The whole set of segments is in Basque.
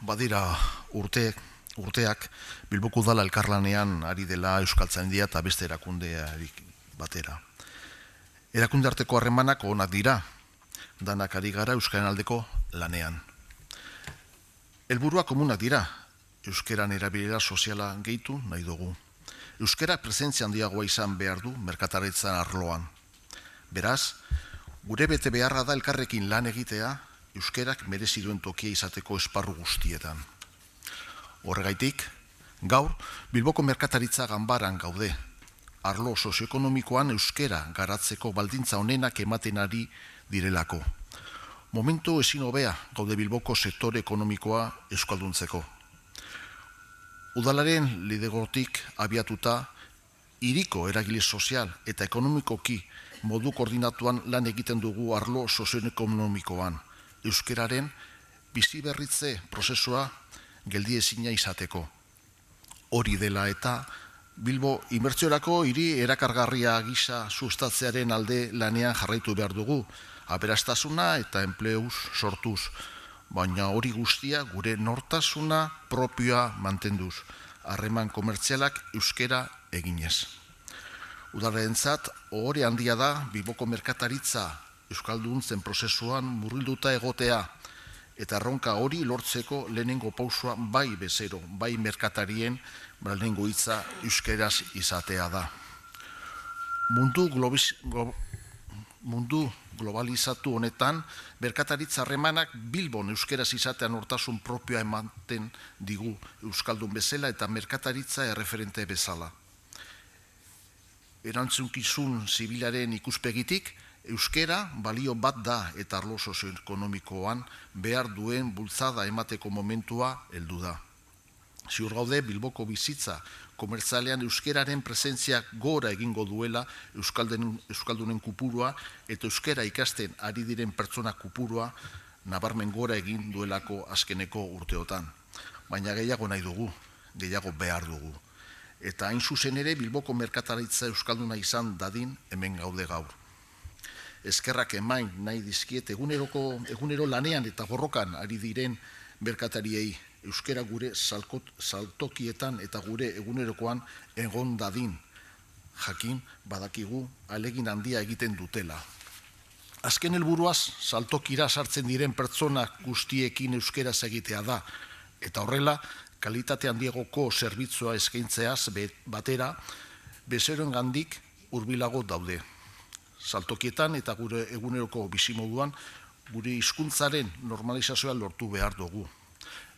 badira urteak Bilboko Udala elkarlanean ari dela Euskaltzaindia eta beste erakundeari batera. Erakunde arteko harremanak onak dira, danak ari gara euskaren aldeko lanean. Helburua komunak dira, euskeran erabilera soziala gehitu nahi dugu. Euskara presentzia handiagoa izan behar du merkataritzan arloan. Beraz, gure bete beharra da elkarrekin lan egitea, euskerak merezi duen tokia izateko esparru guztietan. Horregaitik, gaur, Bilboko merkataritza ganbaran gaude. Arlo sozioekonomikoan euskera garatzeko baldintza honenak ematen ari direlako. Momentu ezin hobea gaude Bilboko sektore ekonomikoa euskalduntzeko. Udalaren lidergotik abiatuta, hiriko eragile sozial eta ekonomikoki modu koordinatuan lan egiten dugu arlo sozioekonomikoan, euskeraren biziberritze prozesua geldiezina izateko. Hori dela eta Bilbo inbertsiorako hiri erakargarria gisa sustatzearen alde lanean jarraitu behar dugu, aberastasuna eta enpleuz sortuz, baina hori guztia gure nortasuna propioa mantenduz, harreman komertzialak euskera eginez. Udalarentzat ohore handia da Bilboko merkataritza euskalduntzen prozesuan murgilduta egotea, eta erronka hori lortzeko lehenengo pausua bai bezero, bai merkatarien lehenengo hitza euskeraz izatea da. Mundu globalizatu honetan, merkataritza harremanak Bilbon euskeraz izatean nortasun propioa ematen digu euskaldun bezala eta merkataritza erreferente bezala. Erantzunkizun zibilaren ikuspegitik, euskera balio bat da eta arlo sozioekonomikoan behar duen bultzada emateko momentua heldu da. Ziur gaude Bilboko bizitza komertzalean euskeraren presentziak gora egingo duela euskaldunen kupurua eta euskera ikasten ari diren pertsona kupurua nabarmen gora egin duelako azkeneko urteotan. Baina gehiago nahi dugu, gehiago behar dugu. Eta hain zuzen ere Bilboko merkataritza euskalduna izan dadin hemen gaude gaur. Eskerrak emain nahi dizkiet egunero lanean eta borrokan ari diren merkatariei, euskera gure saltokietan eta gure egunerokoan egon dadin, jakin badakigu ahalegin handia egiten dutela. Azken helburuaz saltokira sartzen diren pertsona guztiekin euskeraz egitea da, eta horrela kalitate handiagoko zerbitzua eskaintzeaz batera bezeroengandik hurbilago daude. Saltokietan eta gure eguneroko bizimoduan gure hizkuntzaren normalizazioa lortu behar dugu.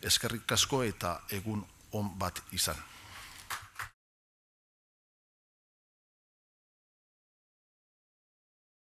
Eskerrik asko eta egun on bat izan.